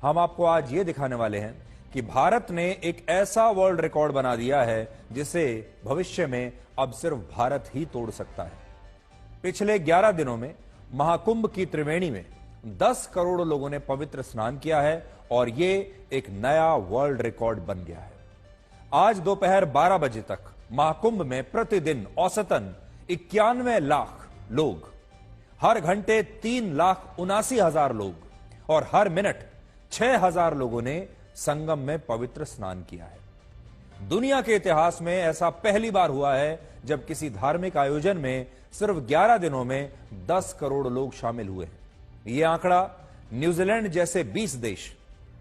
हम आपको आज ये दिखाने वाले हैं कि भारत ने एक ऐसा वर्ल्ड रिकॉर्ड बना दिया है जिसे भविष्य में अब सिर्फ भारत ही तोड़ सकता है। पिछले 11 दिनों में महाकुंभ की त्रिवेणी में 10 करोड़ लोगों ने पवित्र स्नान किया है और ये एक नया वर्ल्ड रिकॉर्ड बन गया है। आज दोपहर 12 बजे तक महाकुंभ में प्रतिदिन औसतन 91 लाख लोग, हर घंटे 3,79,000 लोग और हर मिनट 6,000 लोगों ने संगम में पवित्र स्नान किया है। दुनिया के इतिहास में ऐसा पहली बार हुआ है जब किसी धार्मिक आयोजन में सिर्फ 11 दिनों में 10 करोड़ लोग शामिल हुए हैं। यह आंकड़ा न्यूजीलैंड जैसे 20 देश,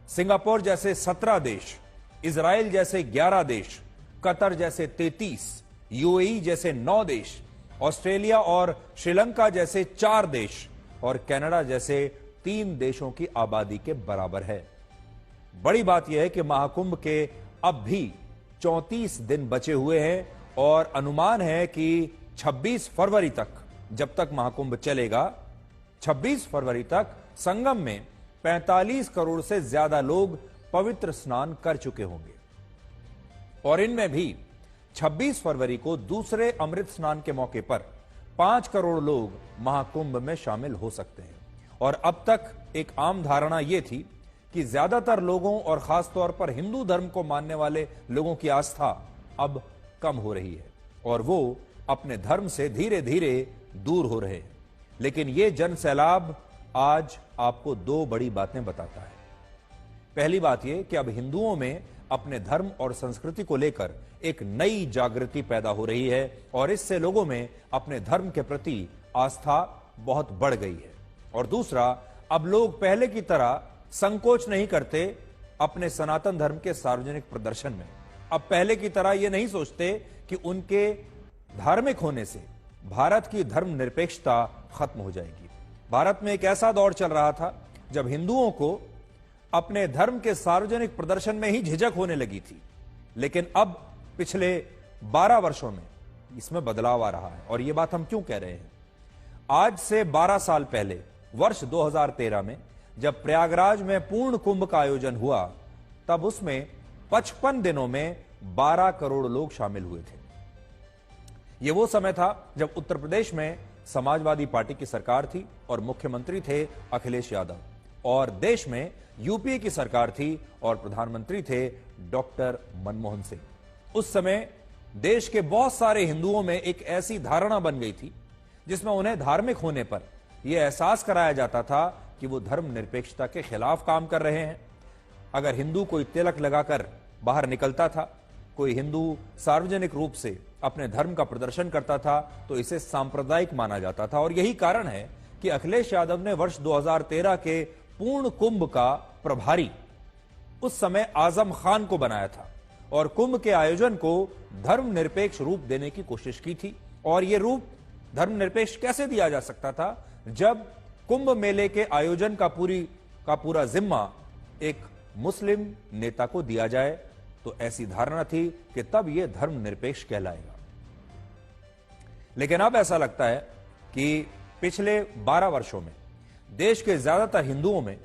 सिंगापुर जैसे 17 देश, इजराइल जैसे 11 देश, कतर जैसे 33, यूएई जैसे 9 देश, ऑस्ट्रेलिया और श्रीलंका जैसे 4 देश और कनाडा जैसे 3 देशों की आबादी के बराबर है। बड़ी बात यह है कि महाकुंभ के अब भी 34 दिन बचे हुए हैं और अनुमान है कि 26 फरवरी तक, जब तक महाकुंभ चलेगा, 26 फरवरी तक संगम में 45 करोड़ से ज्यादा लोग पवित्र स्नान कर चुके होंगे और इनमें भी 26 फरवरी को दूसरे अमृत स्नान के मौके पर 5 करोड़ लोग महाकुंभ में शामिल हो सकते हैं। और अब तक एक आम धारणा यह थी कि ज्यादातर लोगों और खासतौर पर हिंदू धर्म को मानने वाले लोगों की आस्था अब कम हो रही है और वो अपने धर्म से धीरे धीरे दूर हो रहे हैं। लेकिन यह जन सैलाब आज आपको 2 बड़ी बातें बताता है। पहली बात यह कि अब हिंदुओं में अपने धर्म और संस्कृति को लेकर एक नई जागृति पैदा हो रही है और इससे लोगों में अपने धर्म के प्रति आस्था बहुत बढ़ गई है। और दूसरा, अब लोग पहले की तरह संकोच नहीं करते अपने सनातन धर्म के सार्वजनिक प्रदर्शन में। अब पहले की तरह यह नहीं सोचते कि उनके धार्मिक होने से भारत की धर्मनिरपेक्षता खत्म हो जाएगी। भारत में एक ऐसा दौर चल रहा था जब हिंदुओं को अपने धर्म के सार्वजनिक प्रदर्शन में ही झिझक होने लगी थी, लेकिन अब पिछले 12 वर्षों में इसमें बदलाव आ रहा है। और यह बात हम क्यों कह रहे हैं? आज से 12 साल पहले वर्ष 2013 में जब प्रयागराज में पूर्ण कुंभ का आयोजन हुआ, तब उसमें 55 दिनों में 12 करोड़ लोग शामिल हुए थे। यह वो समय था जब उत्तर प्रदेश में समाजवादी पार्टी की सरकार थी और मुख्यमंत्री थे अखिलेश यादव, और देश में यूपीए की सरकार थी और प्रधानमंत्री थे डॉक्टर मनमोहन सिंह। उस समय देश के बहुत सारे हिंदुओं में एक ऐसी धारणा बन गई थी जिसमें उन्हें धार्मिक होने पर यह एहसास कराया जाता था कि वो धर्मनिरपेक्षता के खिलाफ काम कर रहे हैं। अगर हिंदू कोई तिलक लगाकर बाहर निकलता था, कोई हिंदू सार्वजनिक रूप से अपने धर्म का प्रदर्शन करता था, तो इसे सांप्रदायिक माना जाता था। और यही कारण है कि अखिलेश यादव ने वर्ष 2013 के पूर्ण कुंभ का प्रभारी उस समय आजम खान को बनाया था और कुंभ के आयोजन को धर्मनिरपेक्ष रूप देने की कोशिश की थी। और यह रूप धर्मनिरपेक्ष कैसे दिया जा सकता था जब कुंभ मेले के आयोजन का पूरा जिम्मा एक मुस्लिम नेता को दिया जाए? तो ऐसी धारणा थी कि तब यह धर्मनिरपेक्ष कहलाएगा। लेकिन अब ऐसा लगता है कि पिछले 12 वर्षों में देश के ज्यादातर हिंदुओं में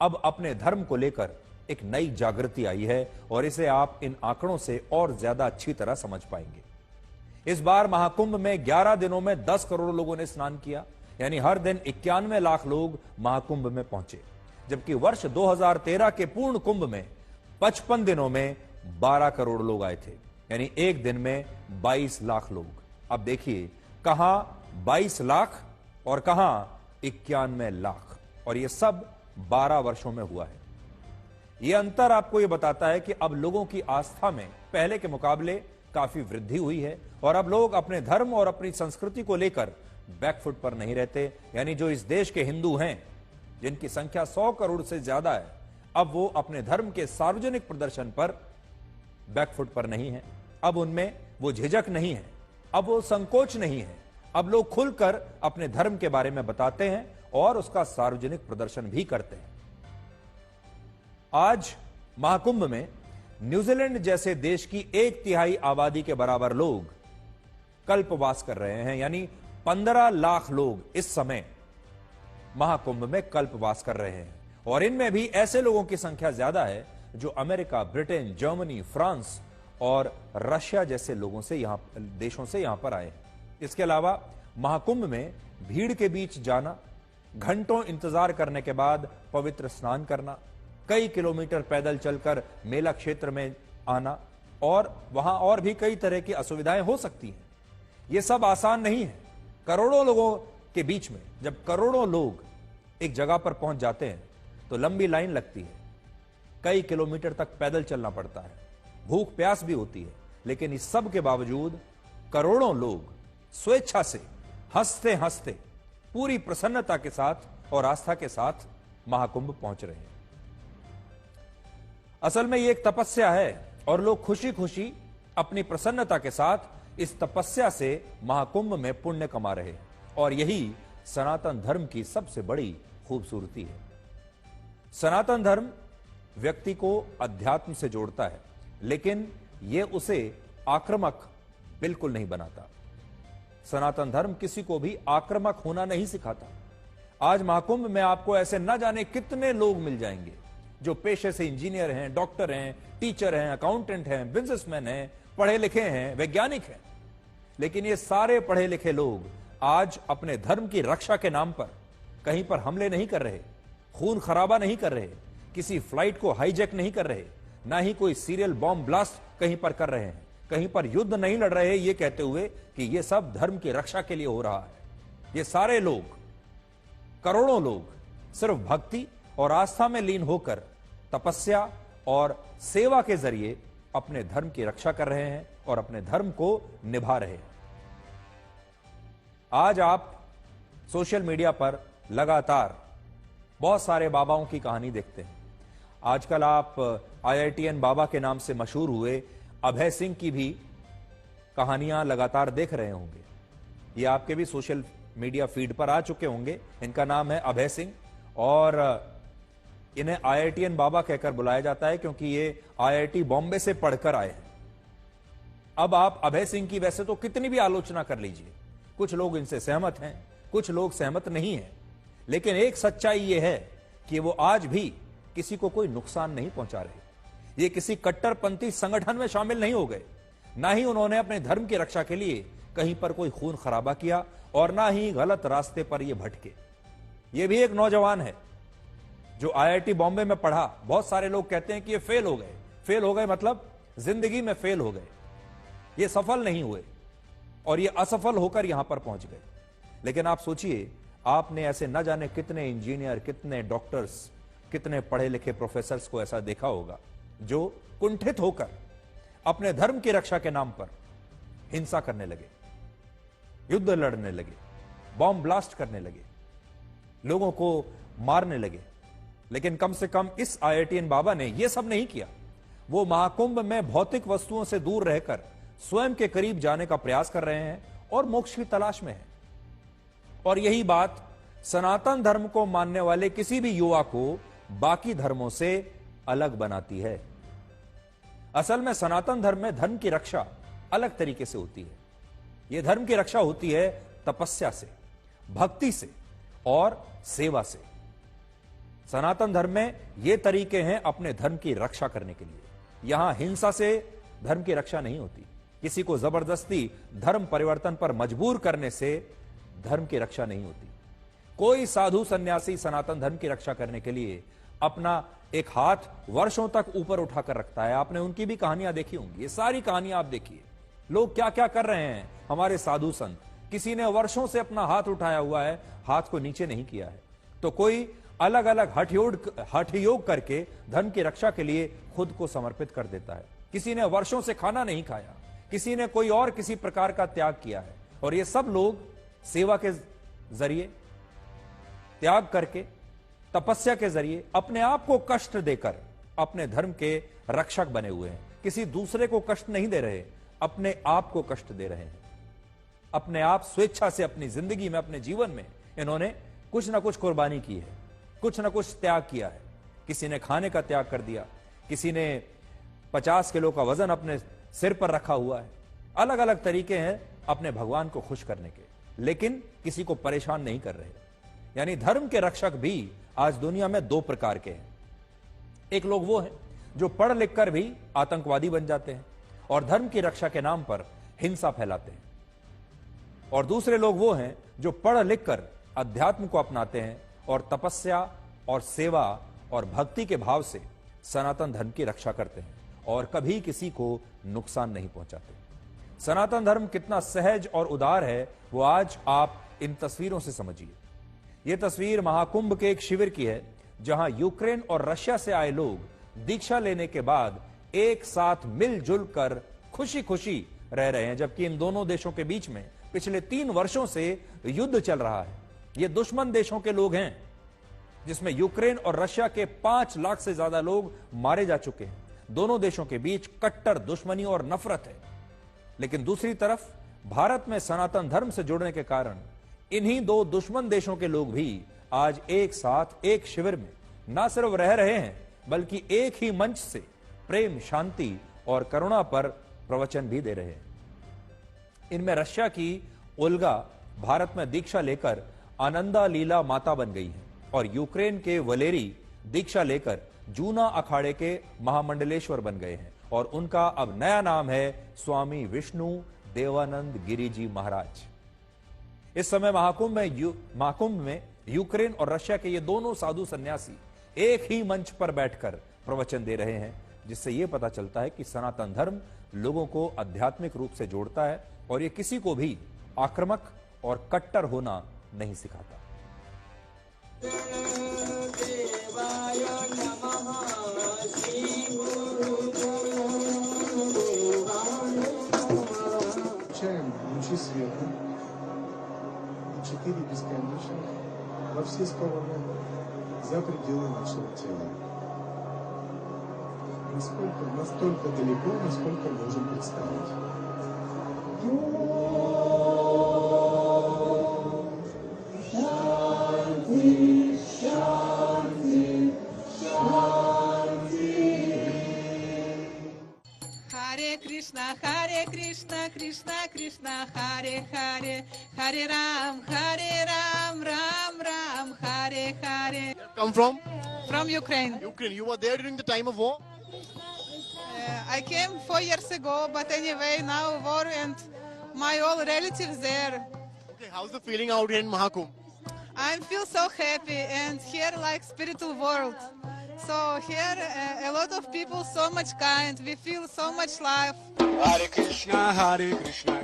अब अपने धर्म को लेकर एक नई जागृति आई है और इसे आप इन आंकड़ों से और ज्यादा अच्छी तरह समझ पाएंगे। इस बार महाकुंभ में 11 दिनों में 10 करोड़ लोगों ने स्नान किया, यानी हर दिन 91 लाख लोग महाकुंभ में पहुंचे, जबकि वर्ष 2013 के पूर्ण कुंभ में 55 दिनों में 12 करोड़ लोग आए थे, यानी एक दिन में 22 लाख लोग। अब देखिए, कहां 22 लाख और कहां 91 लाख, और यह सब 12 वर्षों में हुआ है। यह अंतर आपको यह बताता है कि अब लोगों की आस्था में पहले के मुकाबले काफी वृद्धि हुई है और अब लोग अपने धर्म और अपनी संस्कृति को लेकर बैकफुट पर नहीं रहते। यानी जो इस देश के हिंदू हैं, जिनकी संख्या 100 करोड़ से ज्यादा है, अब वो अपने धर्म के सार्वजनिक प्रदर्शन पर बैकफुट पर नहीं है। अब उनमें वो झिझक नहीं है, अब वो संकोच नहीं है। अब लोग खुलकर अपने धर्म के बारे में बताते हैं और उसका सार्वजनिक प्रदर्शन भी करते हैं। आज महाकुंभ में न्यूजीलैंड जैसे देश की 1/3 आबादी के बराबर लोग कल्पवास कर रहे हैं, यानी 15 लाख लोग इस समय महाकुंभ में कल्पवास कर रहे हैं और इनमें भी ऐसे लोगों की संख्या ज्यादा है जो अमेरिका, ब्रिटेन, जर्मनी, फ्रांस और रशिया जैसे लोगों से देशों से यहां पर आए हैं। इसके अलावा महाकुंभ में भीड़ के बीच जाना, घंटों इंतजार करने के बाद पवित्र स्नान करना, कई किलोमीटर पैदल चलकर मेला क्षेत्र में आना और वहां और भी कई तरह की असुविधाएं हो सकती हैं। यह सब आसान नहीं है। करोड़ों लोगों के बीच में जब करोड़ों लोग एक जगह पर पहुंच जाते हैं तो लंबी लाइन लगती है, कई किलोमीटर तक पैदल चलना पड़ता है, भूख प्यास भी होती है, लेकिन इस सब के बावजूद करोड़ों लोग स्वेच्छा से हंसते हंसते पूरी प्रसन्नता के साथ और आस्था के साथ महाकुंभ पहुंच रहे हैं। असल में यह एक तपस्या है और लोग खुशी खुशी अपनी प्रसन्नता के साथ इस तपस्या से महाकुंभ में पुण्य कमा रहे हैं और यही सनातन धर्म की सबसे बड़ी खूबसूरती है। सनातन धर्म व्यक्ति को अध्यात्म से जोड़ता है, लेकिन यह उसे आक्रामक बिल्कुल नहीं बनाता। सनातन धर्म किसी को भी आक्रामक होना नहीं सिखाता। आज महाकुंभ में आपको ऐसे न जाने कितने लोग मिल जाएंगे जो पेशे से इंजीनियर हैं, डॉक्टर हैं, टीचर हैं, अकाउंटेंट हैं, बिजनेसमैन हैं, पढ़े लिखे हैं, वैज्ञानिक हैं, लेकिन ये सारे पढ़े लिखे लोग आज अपने धर्म की रक्षा के नाम पर कहीं पर हमले नहीं कर रहे, खून खराबा नहीं कर रहे, किसी फ्लाइट को हाईजैक नहीं कर रहे, ना ही कोई सीरियल बॉम्ब ब्लास्ट कहीं पर कर रहे हैं, कहीं पर युद्ध नहीं लड़ रहे ये कहते हुए कि ये सब धर्म की रक्षा के लिए हो रहा है। ये सारे लोग, करोड़ों लोग सिर्फ भक्ति और आस्था में लीन होकर तपस्या और सेवा के जरिए अपने धर्म की रक्षा कर रहे हैं और अपने धर्म को निभा रहे हैं। आज आप सोशल मीडिया पर लगातार बहुत सारे बाबाओं की कहानी देखते हैं। आजकल आप IITN बाबा के नाम से मशहूर हुए अभय सिंह की भी कहानियां लगातार देख रहे होंगे। ये आपके भी सोशल मीडिया फीड पर आ चुके होंगे। इनका नाम है अभय सिंह और इन्हें IITN बाबा कहकर बुलाया जाता है क्योंकि ये IIT बॉम्बे से पढ़कर आए हैं। अब आप अभय सिंह की वैसे तो कितनी भी आलोचना कर लीजिए, कुछ लोग इनसे सहमत हैं, कुछ लोग सहमत नहीं हैं, लेकिन एक सच्चाई यह है कि वो आज भी किसी को कोई नुकसान नहीं पहुंचा रहे। ये किसी कट्टरपंथी संगठन में शामिल नहीं हो गए, ना ही उन्होंने अपने धर्म की रक्षा के लिए कहीं पर कोई खून खराबा किया और ना ही गलत रास्ते पर ये भटके। ये भी एक नौजवान है जो IIT बॉम्बे में पढ़ा। बहुत सारे लोग कहते हैं कि ये फेल हो गए। फेल हो गए मतलब जिंदगी में फेल हो गए, ये सफल नहीं हुए और ये असफल होकर यहां पर पहुंच गए। लेकिन आप सोचिए, आपने ऐसे न जाने कितने इंजीनियर, कितने डॉक्टर्स, कितने पढ़े लिखे प्रोफेसर्स को ऐसा देखा होगा जो कुंठित होकर अपने धर्म की रक्षा के नाम पर हिंसा करने लगे, युद्ध लड़ने लगे, बॉम्ब ब्लास्ट करने लगे, लोगों को मारने लगे। लेकिन कम से कम इस IITN बाबा ने यह सब नहीं किया। वो महाकुंभ में भौतिक वस्तुओं से दूर रहकर स्वयं के करीब जाने का प्रयास कर रहे हैं और मोक्ष की तलाश में हैं। और यही बात सनातन धर्म को मानने वाले किसी भी युवा को बाकी धर्मों से अलग बनाती है। असल में सनातन धर्म में धर्म की रक्षा अलग तरीके से होती है। यह धर्म की रक्षा होती है तपस्या से, भक्ति से और सेवा से। सनातन धर्म में ये तरीके हैं अपने धर्म की रक्षा करने के लिए। यहां हिंसा से धर्म की रक्षा नहीं होती, किसी को जबरदस्ती धर्म परिवर्तन पर मजबूर करने से धर्म की रक्षा नहीं होती। कोई साधु सन्यासी सनातन धर्म की रक्षा करने के लिए अपना एक हाथ वर्षों तक ऊपर उठाकर रखता है। आपने उनकी भी कहानियां देखी होंगी, ये सारी कहानियां आप देखिए, लोग क्या क्या कर रहे हैं। हमारे साधु संत, किसी ने वर्षों से अपना हाथ उठाया हुआ है, हाथ को नीचे नहीं किया है, तो कोई अलग अलग हठ योग करके धर्म की रक्षा के लिए खुद को समर्पित कर देता है। किसी ने वर्षों से खाना नहीं खाया, किसी ने कोई और किसी प्रकार का त्याग किया है, और ये सब लोग सेवा के जरिए, त्याग करके, तपस्या के जरिए अपने आप को कष्ट देकर अपने धर्म के रक्षक बने हुए हैं। किसी दूसरे को कष्ट नहीं दे रहे, अपने आप को कष्ट दे रहे हैं। अपने आप स्वेच्छा से अपनी जिंदगी में, अपने जीवन में इन्होंने कुछ ना कुछ कुर्बानी की है, कुछ ना कुछ त्याग किया है। किसी ने खाने का त्याग कर दिया, किसी ने 50 किलो का वजन अपने सिर पर रखा हुआ है। अलग अलग तरीके हैं अपने भगवान को खुश करने के, लेकिन किसी को परेशान नहीं कर रहे। यानी धर्म के रक्षक भी आज दुनिया में दो प्रकार के हैं। एक लोग वो हैं जो पढ़ लिख कर भी आतंकवादी बन जाते हैं और धर्म की रक्षा के नाम पर हिंसा फैलाते हैं, और दूसरे लोग वो हैं जो पढ़ लिख कर अध्यात्म को अपनाते हैं और तपस्या और सेवा और भक्ति के भाव से सनातन धर्म की रक्षा करते हैं और कभी किसी को नुकसान नहीं पहुंचाते। सनातन धर्म कितना सहज और उदार है वो आज आप इन तस्वीरों से समझिए। यह तस्वीर महाकुंभ के एक शिविर की है जहां यूक्रेन और रशिया से आए लोग दीक्षा लेने के बाद एक साथ मिलजुल कर खुशी खुशी रह रहे हैं, जबकि इन दोनों देशों के बीच में पिछले 3 वर्षों से युद्ध चल रहा है। ये दुश्मन देशों के लोग हैं जिसमें यूक्रेन और रशिया के 5 लाख से ज्यादा लोग मारे जा चुके हैं। दोनों देशों के बीच कट्टर दुश्मनी और नफरत है। लेकिन दूसरी तरफ भारत में सनातन धर्म से जुड़ने के कारण इन्हीं दो दुश्मन देशों के लोग भी आज एक साथ एक शिविर में न सिर्फ रह रहे हैं बल्कि एक ही मंच से प्रेम, शांति और करुणा पर प्रवचन भी दे रहे हैं। इनमें रशिया की ओल्गा भारत में दीक्षा लेकर आनंदा लीला माता बन गई है और यूक्रेन के वलेरी दीक्षा लेकर जूना अखाड़े के महामंडलेश्वर बन गए हैं और उनका अब नया नाम है स्वामी विष्णु देवानंद गिरी जी महाराज। इस समय महाकुंभ में यूक्रेन और रशिया के ये दोनों साधु सन्यासी एक ही मंच पर बैठकर प्रवचन दे रहे हैं, जिससे यह पता चलता है कि सनातन धर्म लोगों को आध्यात्मिक रूप से जोड़ता है और ये किसी को भी आक्रामक और कट्टर होना नहीं सिखाता। Лучи света, 4 бесконечных во все стороны за пределы нашего тела. Настолько далеко, насколько можем представить. Hare Krishna, Krishna Krishna, Hare Hare, Hare Ram, Ram Ram, Hare Hare. Come from? From Ukraine. Ukraine. You were there during the time of war? I came 4 years ago, but anyway, now war and my all relatives there. Okay, how's the feeling out here in Mahakumbh? I feel so happy and here like spiritual world. So here a lot of people so much kind, we feel so much love. Hare Krishna,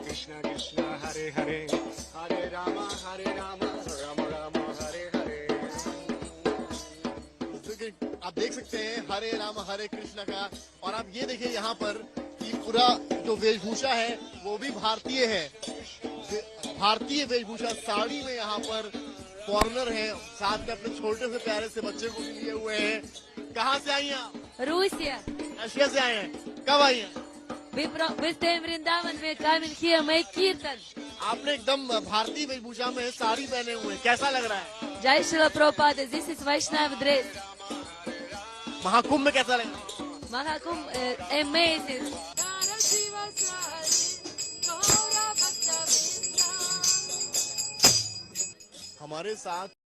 Krishna Krishna, Hare Hare, Hare Rama, Rama Rama, Hare Hare. आप देख सकते हैं हरे राम हरे कृष्ण का, और आप ये देखिए यहाँ पर कि पूरा जो वेशभूषा है वो भी भारतीय है। भारतीय वेशभूषा साड़ी में यहाँ पर फॉरेनर है, साथ में अपने छोटे से प्यारे से बच्चे को भी लिए हुए हैं। कहाँ से आई हैं आप? रूसिया। रशिया से आए हैं। कब आई हैं? वृंदावन में कामिल मैं कीर्तन। आपने एकदम भारतीय वेशभूषा में साड़ी पहने हुए हैं, कैसा लग रहा है? जय Shri Prabhupada, this is Vaishnava dress. Mahakumbh में कैसा लगा? महाकुंभ अमेजिंग। हमारे साथ